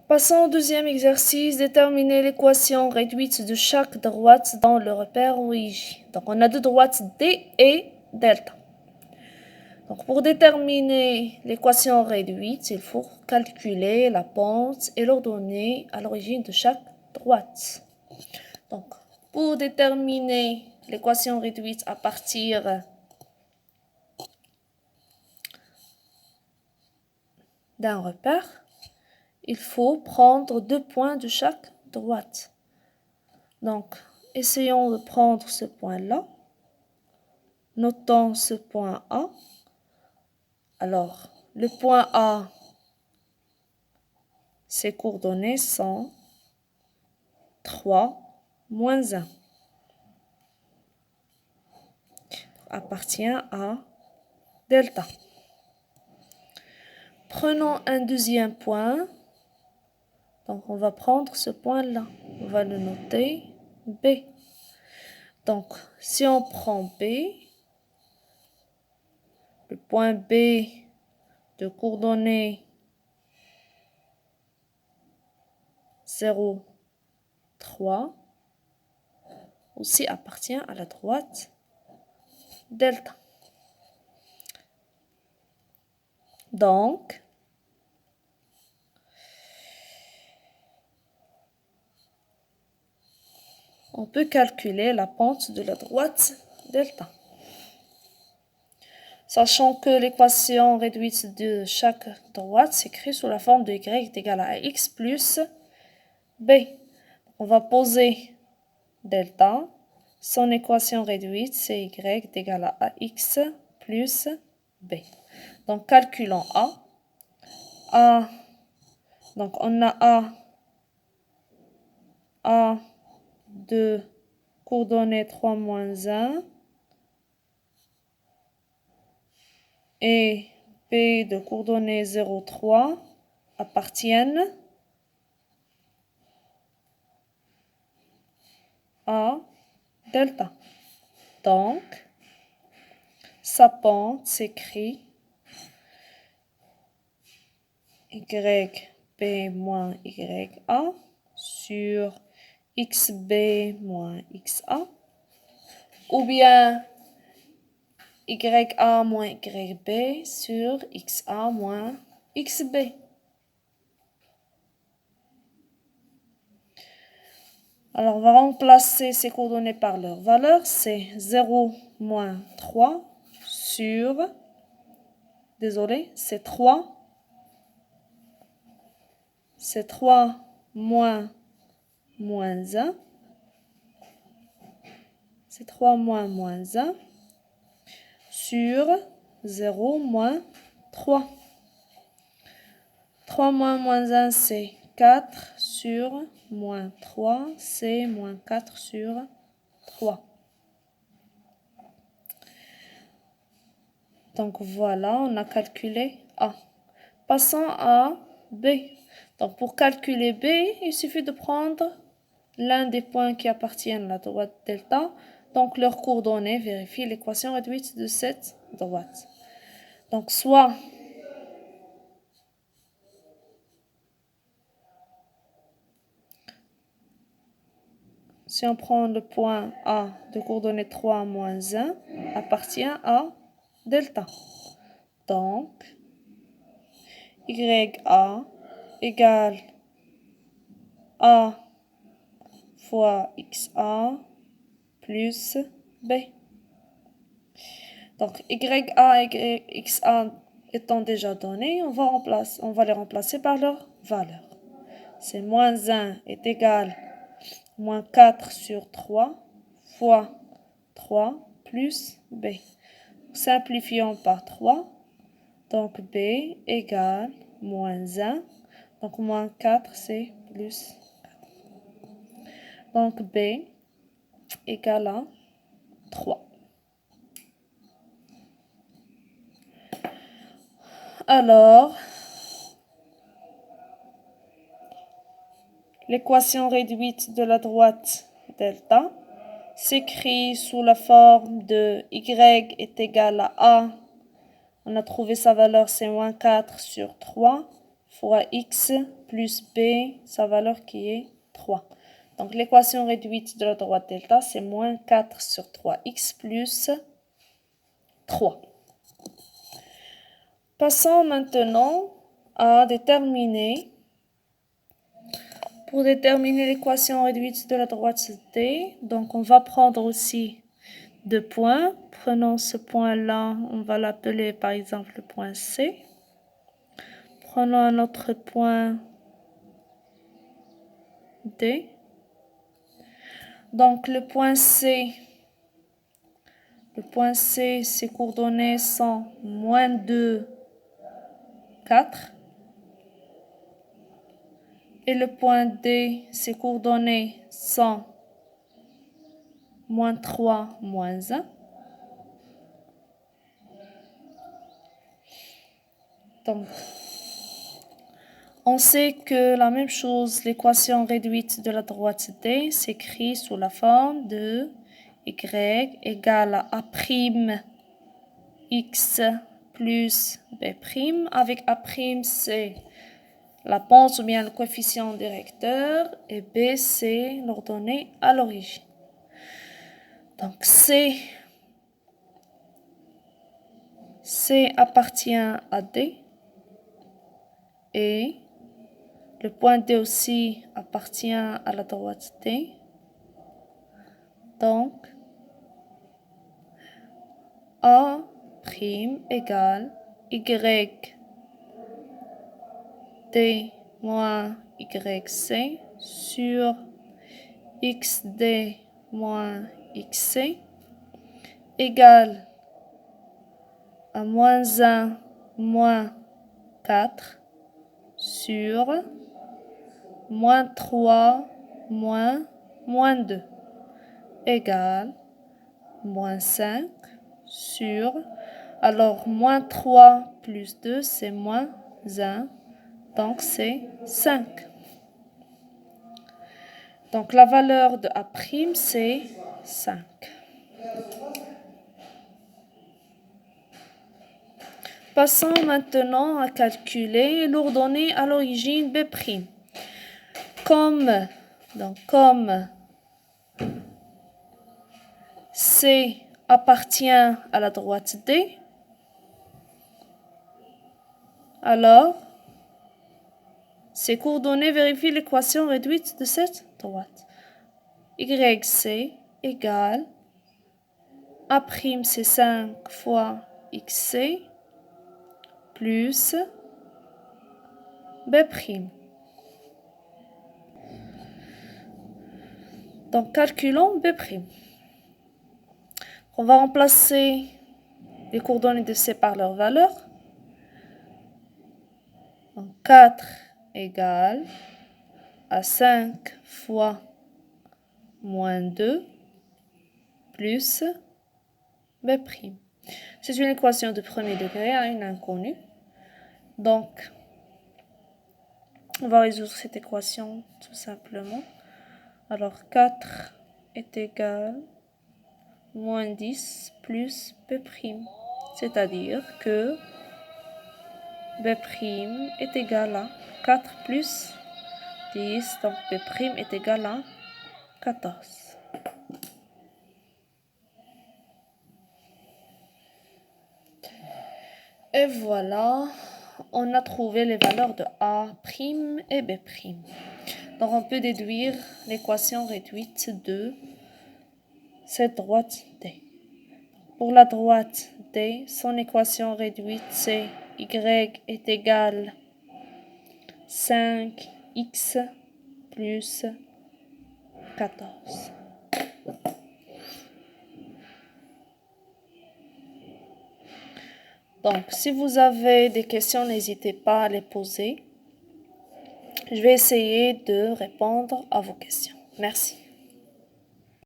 Passons au deuxième exercice, déterminer l'équation réduite de chaque droite dans le repère origine. Donc, on a deux droites D et delta. Donc, pour déterminer l'équation réduite, il faut calculer la pente et l'ordonnée à l'origine de chaque droite. Donc, pour déterminer l'équation réduite à partir d'un repère, il faut prendre 2 points de chaque droite. Donc, essayons de prendre ce point-là. Notons ce point A. Alors, le point A, ses coordonnées sont 3 moins 1. Appartient à delta. Prenons un deuxième point. Donc, on va prendre ce point-là. On va le noter B. Donc, si on prend B, le point B de coordonnées 0, 3, aussi appartient à la droite delta. Donc, on peut calculer la pente de la droite delta. Sachant que l'équation réduite de chaque droite s'écrit sous la forme de y est égal à x plus b. On va poser delta. Son équation réduite, c'est y est égal à ax plus b. Donc, calculons A. A, donc on a A de coordonnées 3 moins 1 et B de coordonnées 0, 3 appartiennent à delta. Donc, sa pente s'écrit YB moins YA sur XB moins XA, ou bien YA moins YB sur XA moins XB. Alors, on va remplacer ces coordonnées par leur valeur. C'est 0 moins 3 sur, désolé, c'est 3 moins 1. C'est 3 moins 1 sur 0 moins 3. 3 moins 1, c'est 4 sur moins 3, c'est moins 4 sur 3. Donc voilà, on a calculé A. Passons à B. Donc pour calculer B, il suffit de prendre l'un des points qui appartiennent à la droite delta. Donc leurs coordonnées vérifient l'équation réduite de cette droite. Donc soit si on prend le point A de coordonnées 3 moins 1, appartient à delta. Donc, YA égale A fois XA plus B. Donc, YA et XA étant déjà donnés, on va les remplacer par leur valeur. C'est moins 1 est égal à moins 4 sur 3 fois 3 plus B. Simplifions par 3. Donc, B égale moins 1. Donc, moins 4, c'est plus 4. Donc, B égale à 3. Alors, l'équation réduite de la droite delta s'écrit sous la forme de y est égal à A. On a trouvé sa valeur, c'est moins 4 sur 3 fois x plus b, sa valeur qui est 3. Donc, l'équation réduite de la droite delta, c'est moins 4 sur 3x plus 3. Passons maintenant à déterminer. Pour déterminer l'équation réduite de la droite d, donc on va prendre aussi deux points. Prenons ce point-là, on va l'appeler par exemple le point C. Prenons un autre point D. Donc le point C, ses coordonnées sont moins 2, 4. Et le point D, ses coordonnées sont moins 3, moins 1. Donc, on sait que la même chose, l'équation réduite de la droite D s'écrit sous la forme de y égale à A' x plus b', avec A', c'est la pente ou bien le coefficient directeur, et b, c'est l'ordonnée à l'origine. Donc, C appartient à D, et le point D aussi appartient à la droite D. Donc, A' égale Y D moins YC sur XD moins XC égale à moins 1 moins 4 sur moins 3 moins 2 égale moins 5 sur, alors moins 3 plus 2 c'est moins 1, donc c'est 5. Donc la valeur de A' c'est 5. Passons maintenant à calculer l'ordonnée à l'origine B'. Comme C appartient à la droite D, alors ces coordonnées vérifient l'équation réduite de cette droite. YC égale A' c'est 5 fois XC plus B'. Donc, calculons B'. On va remplacer les coordonnées de C par leur valeur. Donc, 4 égale à 5 fois moins 2 plus B'. C'est une équation de premier degré à une inconnue. Donc, on va résoudre cette équation tout simplement. Alors, 4 est égal à moins 10 plus B'. C'est-à-dire que B' est égal à 4 plus 10. Donc, B' est égal à 14. Et voilà, on a trouvé les valeurs de A' et B'. Donc, on peut déduire l'équation réduite de cette droite D. Pour la droite D, son équation réduite, c'est Y est égal à 5x plus 14. Donc, si vous avez des questions, n'hésitez pas à les poser. Je vais essayer de répondre à vos questions. Merci.